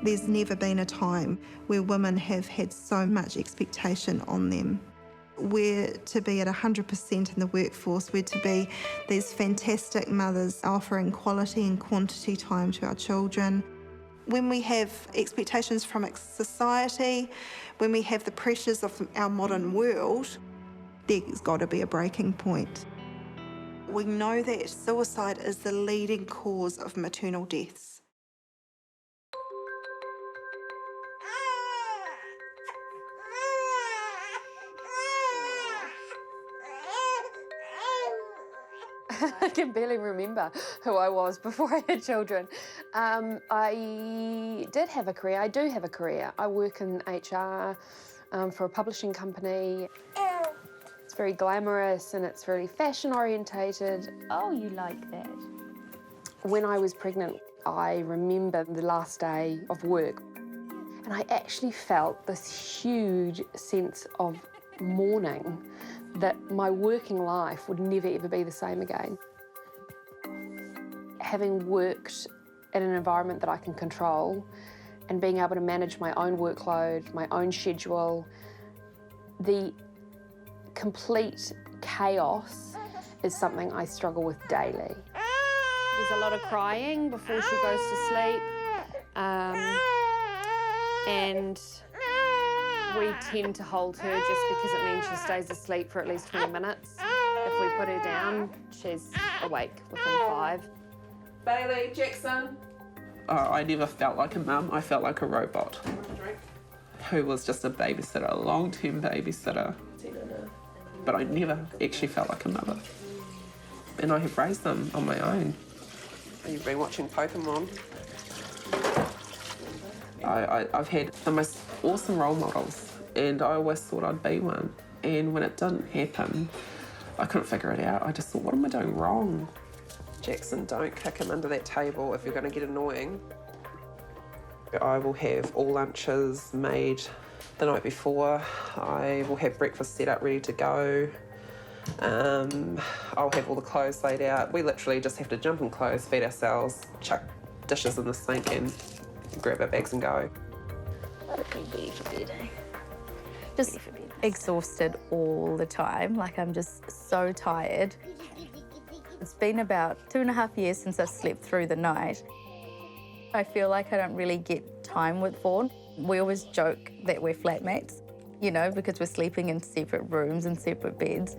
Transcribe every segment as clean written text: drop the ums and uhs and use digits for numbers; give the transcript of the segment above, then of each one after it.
There's never been a time where women have had so much expectation on them. We're to be at 100% in the workforce. We're to be these fantastic mothers offering quality and quantity time to our children. When we have expectations from society, when we have the pressures of our modern world, there's got to be a breaking point. We know that suicide is the leading cause of maternal deaths. I can barely remember who I was before I had children. I did have a career. I do have a career. I work in HR for a publishing company. It's very glamorous and it's really fashion orientated. Oh, you like that? When I was pregnant, I remember the last day of work and I actually felt this huge sense of mourning that my working life would never ever be the same again. Having worked in an environment that I can control and being able to manage my own workload, my own schedule, the complete chaos is something I struggle with daily. There's a lot of crying before she goes to sleep, and we tend to hold her just because it means she stays asleep for at least 20 minutes. If we put her down, she's awake within 5. Bailey, Jackson. I never felt like a mum, I felt like a robot. Who was just a babysitter, a long-term babysitter. But I never actually felt like a mother. And I have raised them on my own. You've been watching Pokemon. I've had the most awesome role models and I always thought I'd be one. And when it didn't happen, I couldn't figure it out. I just thought, what am I doing wrong? Jackson, don't kick him under that table if you're going to get annoying. I will have all lunches made the night before. I will have breakfast set up ready to go. I'll have all the clothes laid out. We literally just have to jump in clothes, feed ourselves, chuck dishes in the sink and grab our bags and go. Ready for bed, eh? Just exhausted all the time. Like, I'm just so tired. It's been about 2.5 years since I've slept through the night. I feel like I don't really get time with Vaughan. We always joke that we're flatmates, you know, because we're sleeping in separate rooms and separate beds.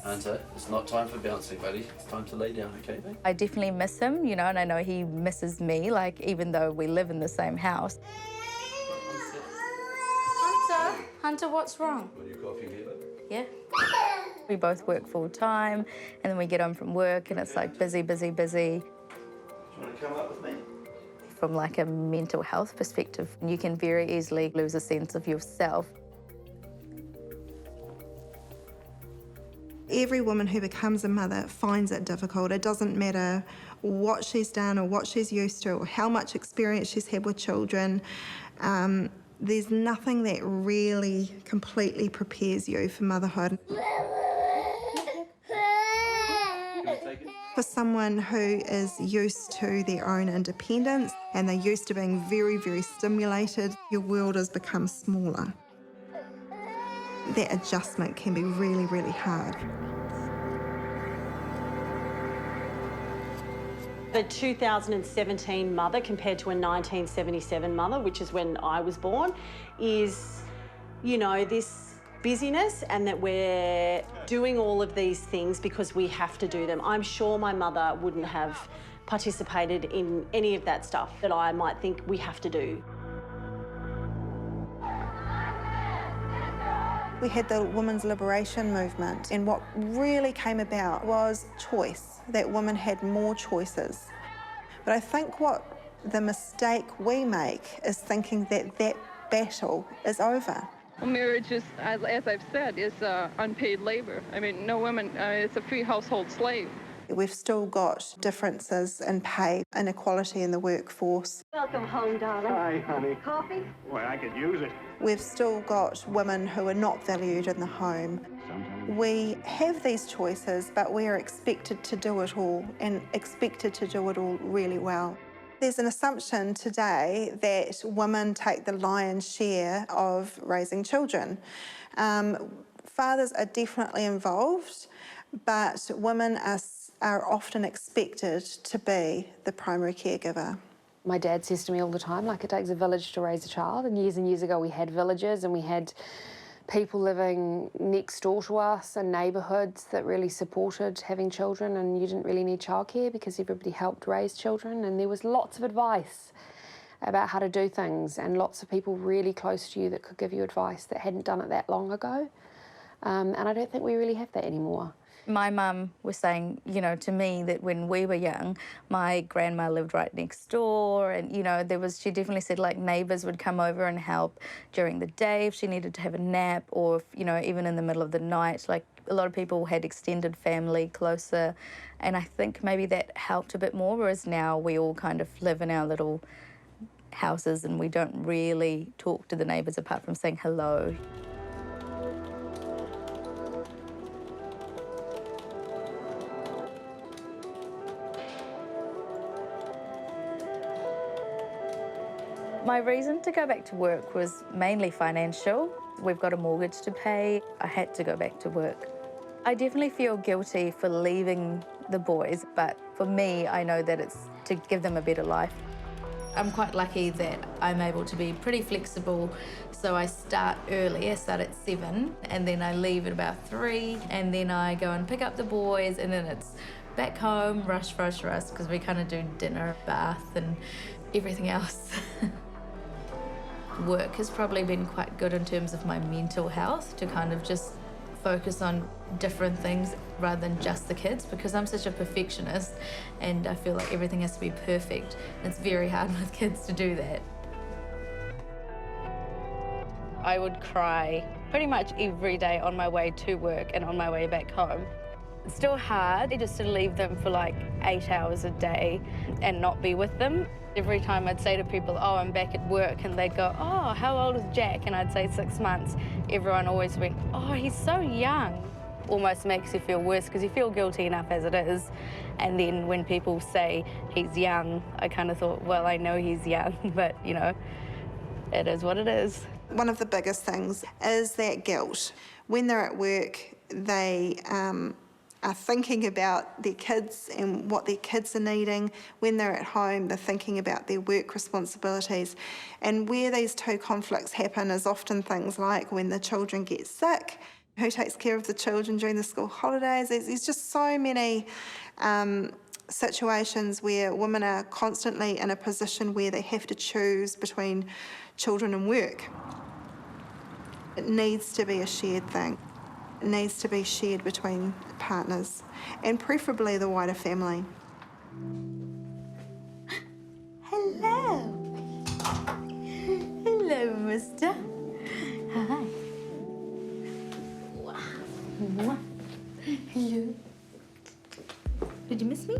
Hunter, it's not time for bouncing, buddy. It's time to lay down, okay, babe? I definitely miss him, you know, and I know he misses me, like, even though we live in the same house. Hunter, what's wrong? Are you coughing here, babe? Yeah. We both work full time, and then we get home from work, and it's like busy, busy, busy. Do you want to come up with me? From like a mental health perspective, you can very easily lose a sense of yourself. Every woman who becomes a mother finds it difficult. It doesn't matter what she's done or what she's used to or how much experience she's had with children. There's nothing that really completely prepares you for motherhood. For someone who is used to their own independence and they're used to being very, very stimulated, your world has become smaller. That adjustment can be really, really hard. The 2017 mother compared to a 1977 mother, which is when I was born, is, you know, this busyness and that we're doing all of these things because we have to do them. I'm sure my mother wouldn't have participated in any of that stuff that I might think we have to do. We had the women's liberation movement, and what really came about was choice, that women had more choices. But I think what the mistake we make is thinking that that battle is over. Well, marriage is, as I've said, is unpaid labor. I mean, no woman, it's a free household slave. We've still got differences in pay, inequality in the workforce. Welcome home, darling. Hi, honey. Coffee? Well, I could use it. We've still got women who are not valued in the home. Sometimes We have these choices, but we are expected to do it all and expected to do it all really well. There's an assumption today that women take the lion's share of raising children. Fathers are definitely involved, but women are often expected to be the primary caregiver. My dad says to me all the time, like, it takes a village to raise a child, and years ago we had villages and we had people living next door to us and neighbourhoods that really supported having children, and you didn't really need childcare because everybody helped raise children, and there was lots of advice about how to do things and lots of people really close to you that could give you advice that hadn't done it that long ago. And I don't think we really have that anymore. My mum was saying, you know, to me that when we were young, my grandma lived right next door, and, you know, she definitely said, like, neighbours would come over and help during the day if she needed to have a nap, or, you know, even in the middle of the night. Like, a lot of people had extended family closer, and I think maybe that helped a bit more, whereas now we all kind of live in our little houses and we don't really talk to the neighbours apart from saying hello. My reason to go back to work was mainly financial. We've got a mortgage to pay. I had to go back to work. I definitely feel guilty for leaving the boys, but for me, I know that it's to give them a better life. I'm quite lucky that I'm able to be pretty flexible, so I start early. I start at 7, and then I leave at about 3, and then I go and pick up the boys, and then it's back home, rush, because we kind of do dinner, bath, and everything else. Work has probably been quite good in terms of my mental health, to kind of just focus on different things rather than just the kids, because I'm such a perfectionist and I feel like everything has to be perfect. It's very hard with kids to do that. I would cry pretty much every day on my way to work and on my way back home. It's still hard just to leave them for like 8 hours a day and not be with them. Every time I'd say to people, oh, I'm back at work, and they'd go, oh, how old is Jack? And I'd say 6 months. Everyone always went, oh, he's so young. Almost makes you feel worse because you feel guilty enough as it is. And then when people say he's young, I kind of thought, well, I know he's young, but, you know, it is what it is. One of the biggest things is that guilt. When they're at work, they are thinking about their kids and what their kids are needing. When they're at home, they're thinking about their work responsibilities. And where these two conflicts happen is often things like when the children get sick, who takes care of the children during the school holidays. There's just so many situations where women are constantly in a position where they have to choose between children and work. It needs to be a shared thing. It needs to be shared between partners, and preferably the wider family. Hello. Hello, mister. Hi. Hello. Did you miss me?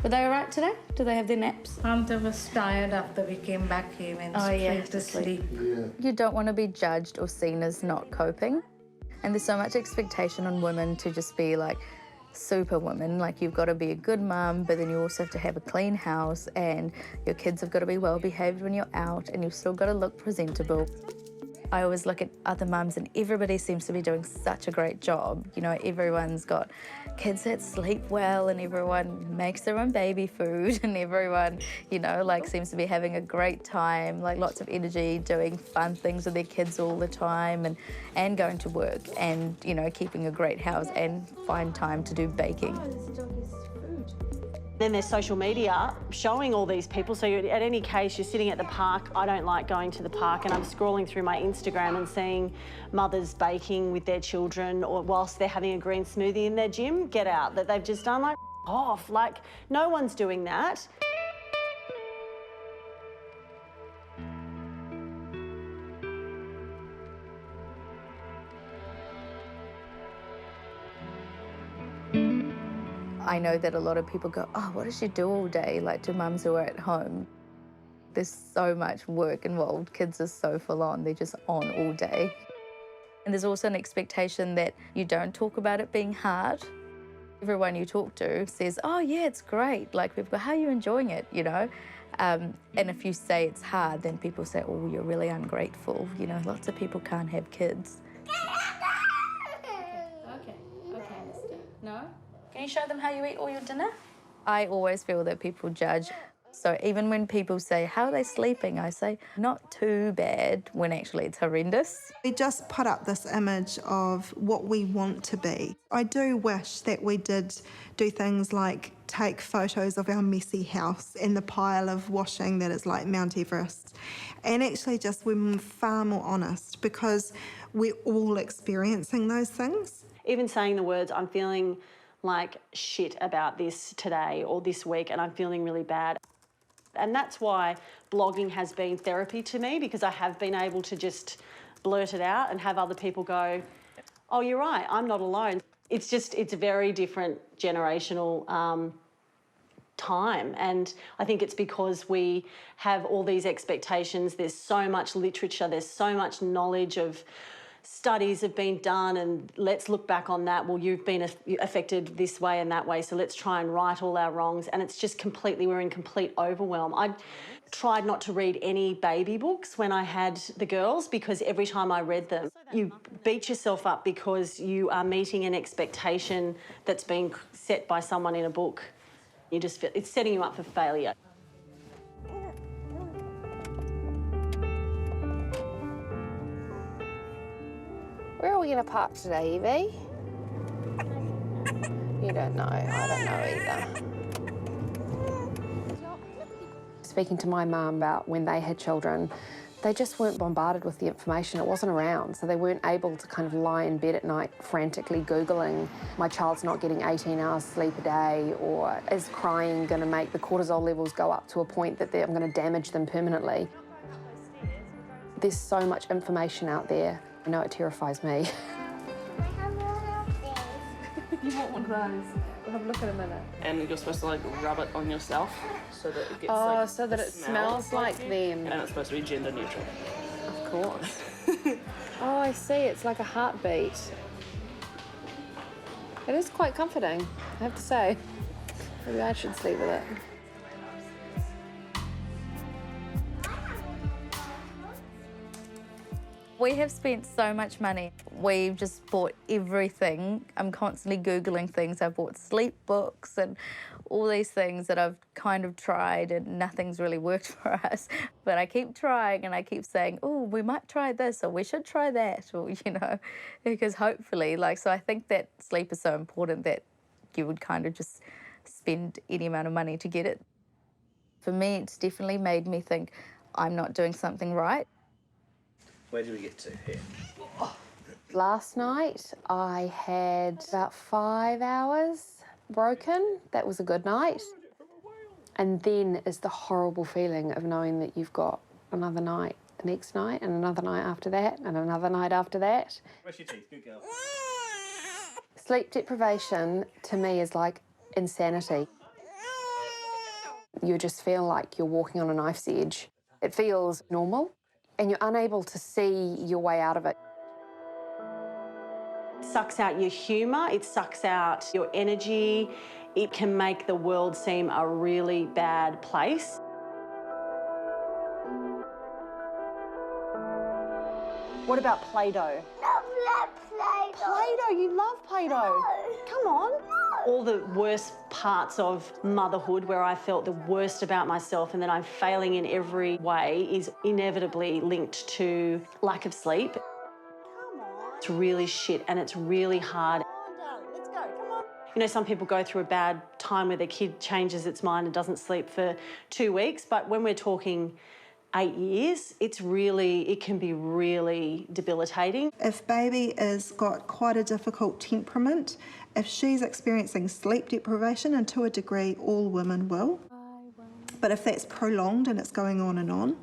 Were they all right today? Do they have their naps? Hunter was tired after we came back here and straight to sleep. You don't want to be judged or seen as not coping. And there's so much expectation on women to just be like superwomen. Like, you've got to be a good mum, but then you also have to have a clean house, and your kids have got to be well behaved when you're out, and you've still got to look presentable. I always look at other mums and everybody seems to be doing such a great job. You know, everyone's got kids that sleep well, and everyone makes their own baby food, and everyone, you know, like, seems to be having a great time, like lots of energy, doing fun things with their kids all the time, and going to work, and, you know, keeping a great house and find time to do baking. Then there's social media showing all these people. So at any case, you're sitting at the park. I don't like going to the park, and I'm scrolling through my Instagram and seeing mothers baking with their children, or whilst they're having a green smoothie in their gym. Get out, that they've just done, like, off. Like, no one's doing that. I know that a lot of people go, oh, what does she do all day? Like, to mums who are at home. There's so much work involved. Kids are so full on. They're just on all day. And there's also an expectation that you don't talk about it being hard. Everyone you talk to says, oh yeah, it's great. Like, people go, how are you enjoying it, you know? And if you say it's hard, then people say, oh, you're really ungrateful. You know, lots of people can't have kids. Okay, mister. No? Can you show them how you eat all your dinner? I always feel that people judge. So even when people say, how are they sleeping? I say, not too bad, when actually it's horrendous. We just put up this image of what we want to be. I do wish that we did do things like take photos of our messy house and the pile of washing that is like Mount Everest, and actually just we're far more honest, because we're all experiencing those things. Even saying the words, I'm feeling like shit about this today or this week and I'm feeling really bad. And that's why blogging has been therapy to me, because I have been able to just blurt it out and have other people go, oh, you're right, I'm not alone. It's a very different generational time. And I think it's because we have all these expectations. There's so much literature, there's so much knowledge of studies have been done, and let's look back on that. Well, you've been affected this way and that way, so let's try and right all our wrongs. And it's just we're in complete overwhelm. I tried not to read any baby books when I had the girls, because every time I read them, you beat yourself up because you are meeting an expectation that's been set by someone in a book. You just feel it's setting you up for failure. Where are we going to park today, Evie? You don't know. I don't know either. Speaking to my mum about when they had children, they just weren't bombarded with the information. It wasn't around, so they weren't able to kind of lie in bed at night frantically Googling, my child's not getting 18 hours sleep a day, or is crying going to make the cortisol levels go up to a point that I'm going to damage them permanently. There's so much information out there. I know it terrifies me. You want one of those? We'll have a look in a minute. And you're supposed to like rub it on yourself so that it gets so that it smells like them. And it's supposed to be gender neutral. Of course. Oh, I see. It's like a heartbeat. It is quite comforting, I have to say. Maybe I should sleep with it. We have spent so much money. We've just bought everything. I'm constantly Googling things. I've bought sleep books and all these things that I've kind of tried, and nothing's really worked for us. But I keep trying and I keep saying, oh, we might try this, or we should try that, or, you know, because hopefully, so I think that sleep is so important that you would kind of just spend any amount of money to get it. For me, it's definitely made me think I'm not doing something right. Where did we get to here? Last night I had about 5 hours broken. That was a good night. And then is the horrible feeling of knowing that you've got another night the next night, and another night after that, and another night after that. Brush your teeth, good girl. Sleep deprivation to me is like insanity. You just feel like you're walking on a knife's edge. It feels normal, and you're unable to see your way out of it. It sucks out your humour, it sucks out your energy. It can make the world seem a really bad place. What about Play-Doh? Play-Doh, you love Play-Doh. No. Come on. No. All the worst parts of motherhood, where I felt the worst about myself and that I'm failing in every way, is inevitably linked to lack of sleep. Come on. It's really shit and it's really hard. Come on, darling. Let's go. Come on. You know, some people go through a bad time where their kid changes its mind and doesn't sleep for 2 weeks, but when we're talking 8 years, it can be really debilitating. If baby has got quite a difficult temperament, if she's experiencing sleep deprivation, and to a degree all women will, but if that's prolonged and it's going on and on,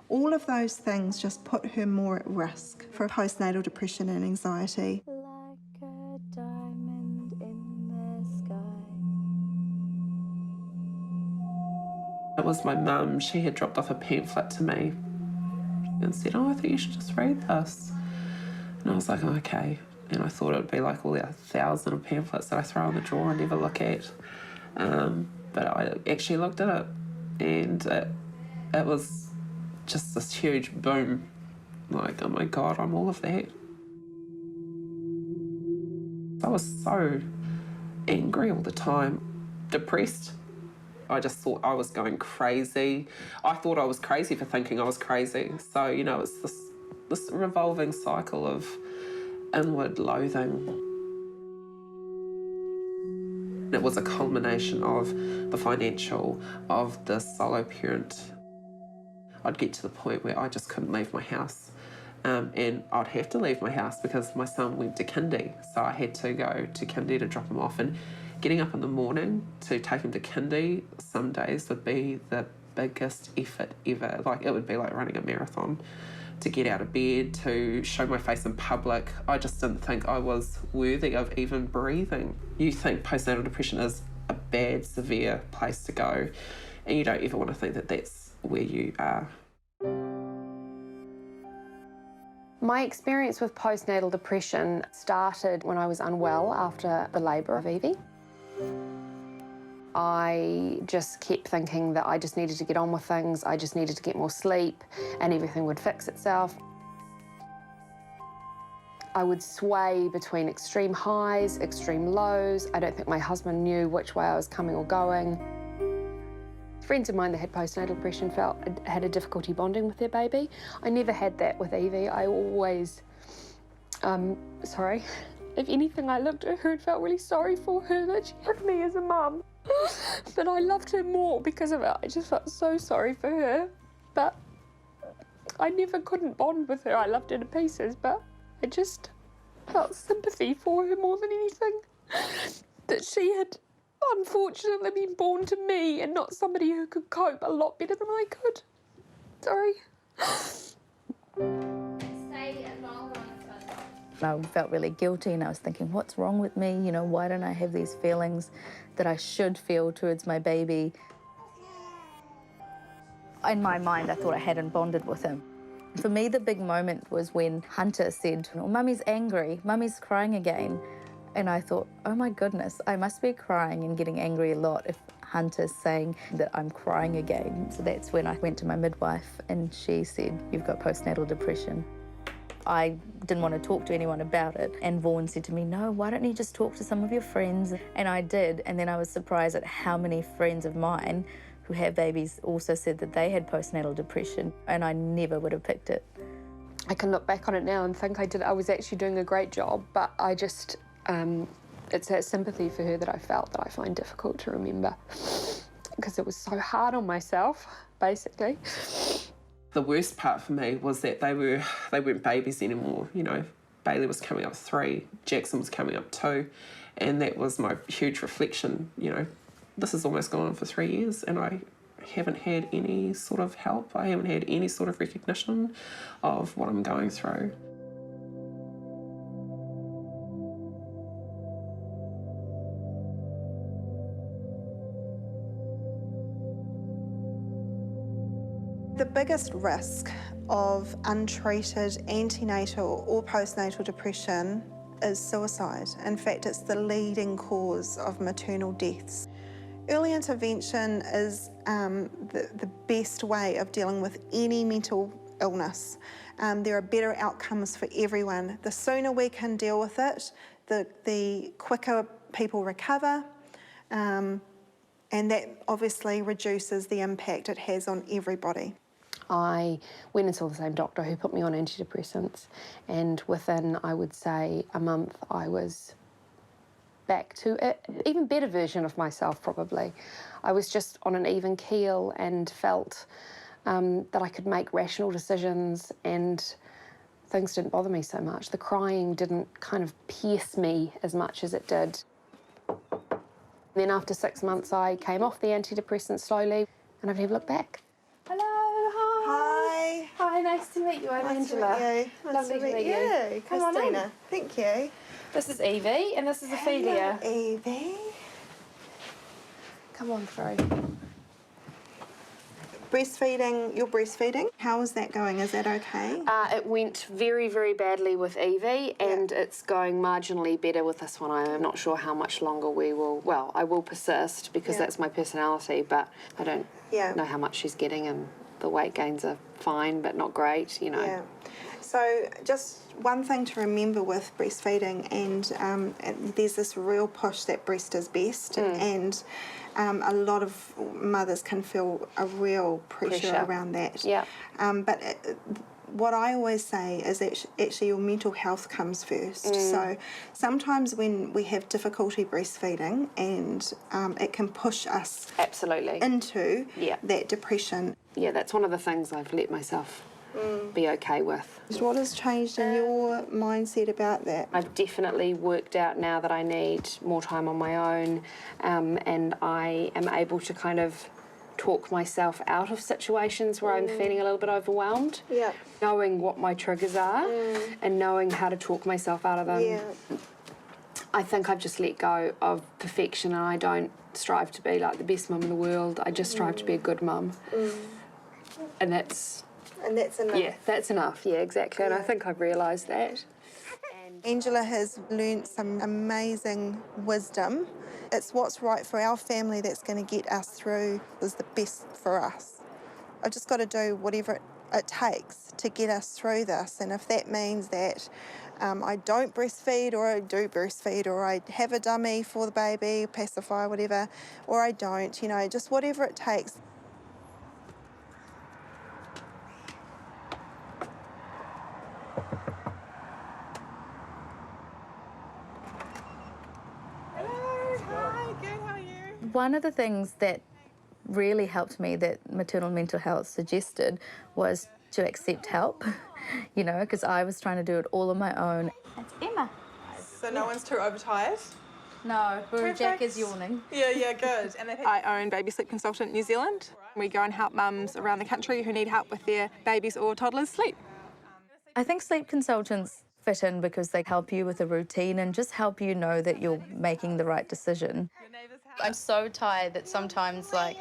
all of those things just put her more at risk for postnatal depression and anxiety. Like a diamond in the sky. It was my mum. She had dropped off a pamphlet to me and said, oh, I think you should just read this. And I was like, oh, okay. And I thought it would be like all the 1,000 of pamphlets that I throw in the drawer and never look at. But I actually looked at it, and it was just this huge boom. Like, oh my God, I'm all of that. I was so angry all the time, depressed. I just thought I was going crazy. I thought I was crazy for thinking I was crazy. So, you know, it's this revolving cycle of inward loathing. It was a culmination of the financial, of the solo parent. I'd get to the point where I just couldn't leave my house. And I'd have to leave my house because my son went to kindy. So I had to go to kindy to drop him off. And getting up in the morning to take him to kindy some days would be the biggest effort ever. Like, it would be like running a marathon. To get out of bed, to show my face in public. I just didn't think I was worthy of even breathing. You think postnatal depression is a bad, severe place to go, and you don't ever want to think that that's where you are. My experience with postnatal depression started when I was unwell after the labour of Evie. I just kept thinking that I just needed to get on with things, I just needed to get more sleep, and everything would fix itself. I would sway between extreme highs, extreme lows. I don't think my husband knew which way I was coming or going. Friends of mine that had postnatal depression had a difficulty bonding with their baby. I never had that with Evie. I always, if anything, I looked at her and felt really sorry for her that she had me as a mum. But I loved her more because of it. I just felt so sorry for her. But I never couldn't bond with her. I loved her to pieces, but I just felt sympathy for her more than anything. That she had unfortunately been born to me and not somebody who could cope a lot better than I could. Sorry. I felt really guilty and I was thinking, what's wrong with me? You know, why don't I have these feelings that I should feel towards my baby? In my mind, I thought I hadn't bonded with him. For me, the big moment was when Hunter said, oh, Mummy's angry, Mummy's crying again. And I thought, oh my goodness, I must be crying and getting angry a lot if Hunter's saying that I'm crying again. So that's when I went to my midwife and she said, you've got postnatal depression. I didn't want to talk to anyone about it. And Vaughan said to me, no, why don't you just talk to some of your friends? And I did. And then I was surprised at how many friends of mine who have babies also said that they had postnatal depression. And I never would have picked it. I can look back on it now and think I was actually doing a great job, but I just, it's that sympathy for her that I felt that I find difficult to remember because it was so hard on myself, basically. The worst part for me was that they weren't babies anymore. You know, Bailey was coming up 3, Jackson was coming up 2, and that was my huge reflection. You know, this has almost gone on for 3 years and I haven't had any sort of help. I haven't had any sort of recognition of what I'm going through. The biggest risk of untreated antenatal or postnatal depression is suicide. In fact, it's the leading cause of maternal deaths. Early intervention is the best way of dealing with any mental illness. There are better outcomes for everyone. The sooner we can deal with it, the quicker people recover, and that obviously reduces the impact it has on everybody. I went and saw the same doctor who put me on antidepressants, and within, I would say, a month, I was back to an even better version of myself, probably. I was just on an even keel and felt that I could make rational decisions and things didn't bother me so much. The crying didn't kind of pierce me as much as it did. Then after 6 months, I came off the antidepressants slowly and I've never looked back. Hello, hi. Hi. Hi, nice to meet you. I'm Angela. Nice to meet you. Lovely to meet you. Come on Christina. in. Thank you. This is Evie and this is Ophelia. Hello, Evie. Come on through. Breastfeeding, you're breastfeeding. How is that going? Is that okay? It went very, very badly with Evie, and it's going marginally better with this one. I'm not sure how much longer we will... Well, I will persist because that's my personality, but I don't know how much she's getting, and the weight gains are fine but not great, you know. Yeah. So just one thing to remember with breastfeeding, and there's this real push that breast is best, and a lot of mothers can feel a real pressure around that. Yeah. But what I always say is that actually your mental health comes first. So sometimes when we have difficulty breastfeeding, and it can push us into that depression. Yeah, that's one of the things I've let myself be okay with. What has changed in your mindset about that? I've definitely worked out now that I need more time on my own, and I am able to kind of talk myself out of situations where I'm feeling a little bit overwhelmed. Yeah. Knowing what my triggers are and knowing how to talk myself out of them. Yeah. I think I've just let go of perfection, and I don't strive to be like the best mum in the world. I just strive to be a good mum. And that's enough. Yeah, that's enough. Yeah, exactly. And I think I've realised that. Angela has learnt some amazing wisdom. It's what's right for our family that's going to get us through is the best for us. I've just got to do whatever it takes to get us through this. And if that means that I don't breastfeed, or I do breastfeed, or I have a dummy for the baby, pacifier, whatever, or I don't, you know, just whatever it takes. One of the things that really helped me that maternal mental health suggested was to accept help, you know, because I was trying to do it all on my own. That's Emma. So no one's too overtired? No, Jack is yawning. Yeah, good. And I own Baby Sleep Consultant New Zealand. We go and help mums around the country who need help with their babies or toddlers' sleep. I think sleep consultants fit in because they help you with a routine and just help you know that you're making the right decision. I'm so tired that sometimes, like,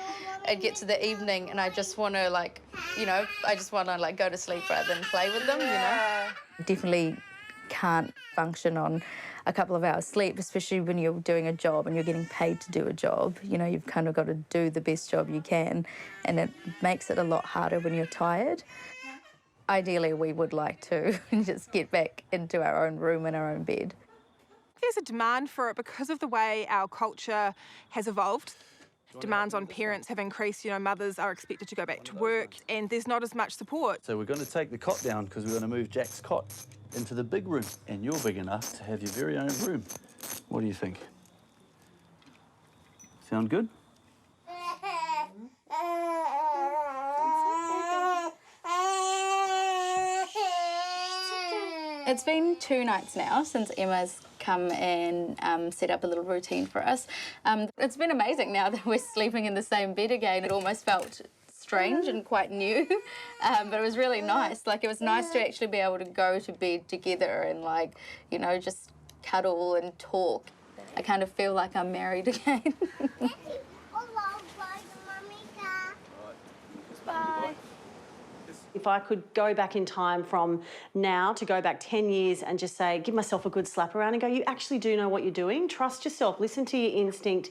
it gets to the evening and I just want to, like, you know, I just want to, like, go to sleep rather than play with them, you know? Definitely can't function on a couple of hours sleep, especially when you're doing a job and you're getting paid to do a job. You know, you've kind of got to do the best job you can, and it makes it a lot harder when you're tired. Ideally, we would like to just get back into our own room and our own bed. There's a demand for it because of the way our culture has evolved. Demands on parents have increased, you know, mothers are expected to go back to work and there's not as much support. So we're going to take the cot down because we're going to move Jack's cot into the big room, and you're big enough to have your very own room. What do you think? Sound good? It's been 2 nights now since Emma's come and set up a little routine for us. It's been amazing now that we're sleeping in the same bed again. It almost felt strange and quite new, but it was really nice. Like, it was nice to actually be able to go to bed together and, like, you know, just cuddle and talk. I kind of feel like I'm married again. Bye. If I could go back in time from now to go back 10 years and just say, give myself a good slap around and go, you actually do know what you're doing. Trust yourself. Listen to your instinct.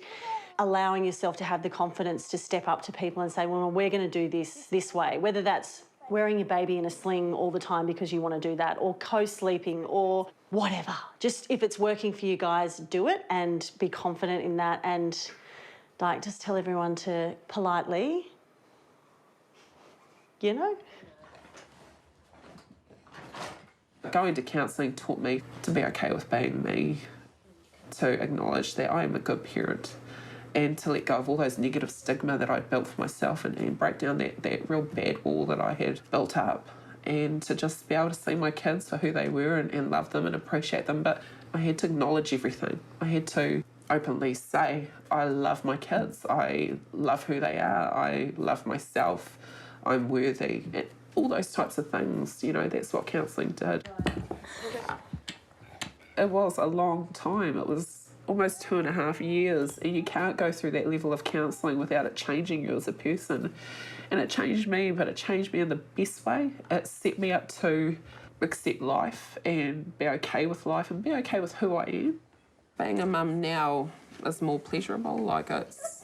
Allowing yourself to have the confidence to step up to people and say, well, we're going to do this way. Whether that's wearing your baby in a sling all the time because you want to do that, or co-sleeping, or whatever. Just if it's working for you guys, do it and be confident in that, and, like, just tell everyone to politely, you know. Going to counselling taught me to be okay with being me, to acknowledge that I am a good parent, and to let go of all those negative stigma that I'd built for myself, and break down that real bad wall that I had built up, and to just be able to see my kids for who they were and love them and appreciate them. But I had to acknowledge everything. I had to openly say, I love my kids, I love who they are, I love myself, I'm worthy. And all those types of things, you know, that's what counselling did. It was a long time. It was almost 2.5 years, and you can't go through that level of counselling without it changing you as a person. And it changed me, but it changed me in the best way. It set me up to accept life and be okay with life and be okay with who I am. Being a mum now is more pleasurable, like it's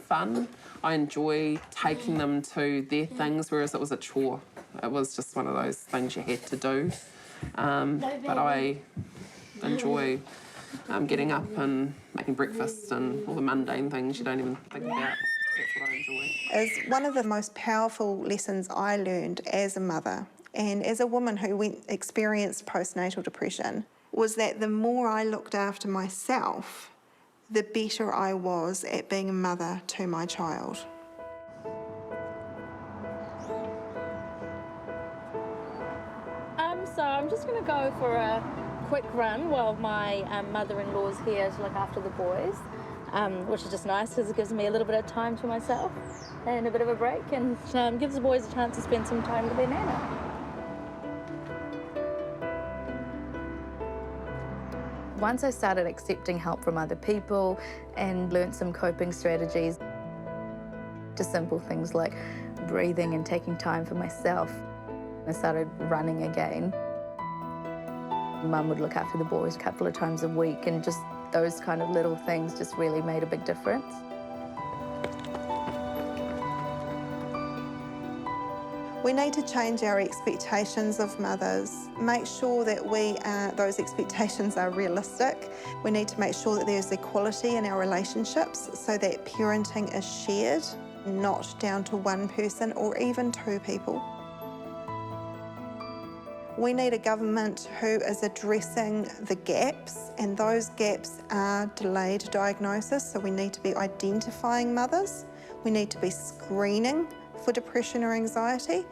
fun. I enjoy taking them to their things, whereas it was a chore. It was just one of those things you had to do. But I enjoy getting up and making breakfast and all the mundane things you don't even think about. That's what I enjoy. Is one of the most powerful lessons I learned as a mother and as a woman who experienced postnatal depression was that the more I looked after myself, the better I was at being a mother to my child. So I'm just going to go for a quick run while my mother-in-law's here to look after the boys, which is just nice because it gives me a little bit of time to myself and a bit of a break, and gives the boys a chance to spend some time with their nana. Once I started accepting help from other people and learnt some coping strategies, just simple things like breathing and taking time for myself, I started running again. Mum would look after the boys a couple of times a week, and just those kind of little things just really made a big difference. We need to change our expectations of mothers, make sure that those expectations are realistic. We need to make sure that there's equality in our relationships so that parenting is shared, not down to one person or even two people. We need a government who is addressing the gaps, and those gaps are delayed diagnosis, so we need to be identifying mothers. We need to be screening for depression or anxiety.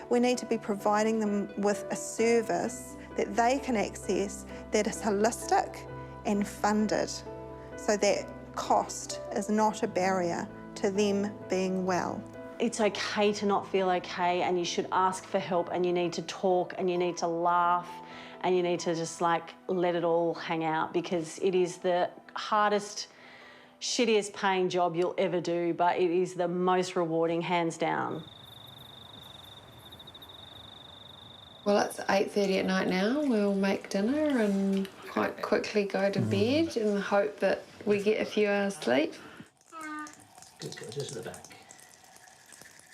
We need to be providing them with a service that they can access that is holistic and funded, so that cost is not a barrier to them being well. It's okay to not feel okay, and you should ask for help, and you need to talk, and you need to laugh, and you need to just like let it all hang out, because it is the hardest, shittiest paying job you'll ever do, but it is the most rewarding, hands down. Well, it's 8:30 at night now. We'll make dinner and quite quickly go to bed in the hope that we get a few hours sleep. Good, just at the back.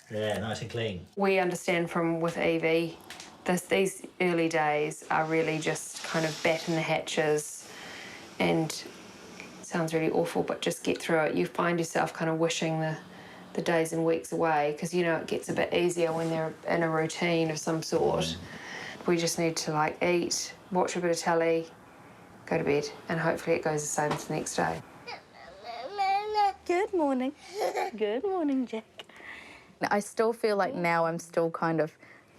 Yeah, nice and clean. We understand with Evie, these early days are really just kind of batten the hatches, and it sounds really awful, but just get through it. You find yourself kind of wishing the days and weeks away, because you know it gets a bit easier when they're in a routine of some sort. We just need to eat, watch a bit of telly, go to bed, and hopefully it goes the same the next day. Good morning. Good morning, Jack. I still feel like now I'm still kind of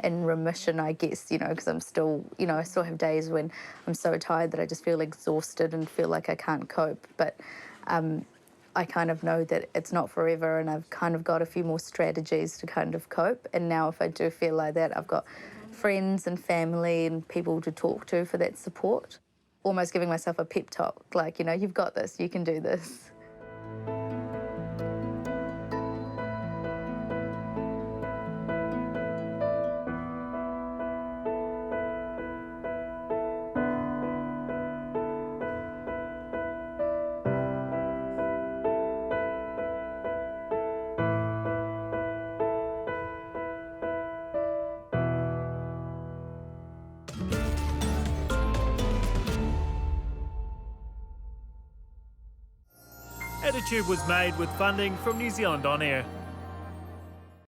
in remission, I guess, because I'm still, I still have days when I'm so tired that I just feel exhausted and feel like I can't cope. But I kind of know that it's not forever, and I've kind of got a few more strategies to kind of cope. And now if I do feel like that, I've got friends and family and people to talk to for that support. Almost giving myself a pep talk, like, you've got this, you can do this. Attitude was made with funding from New Zealand On Air.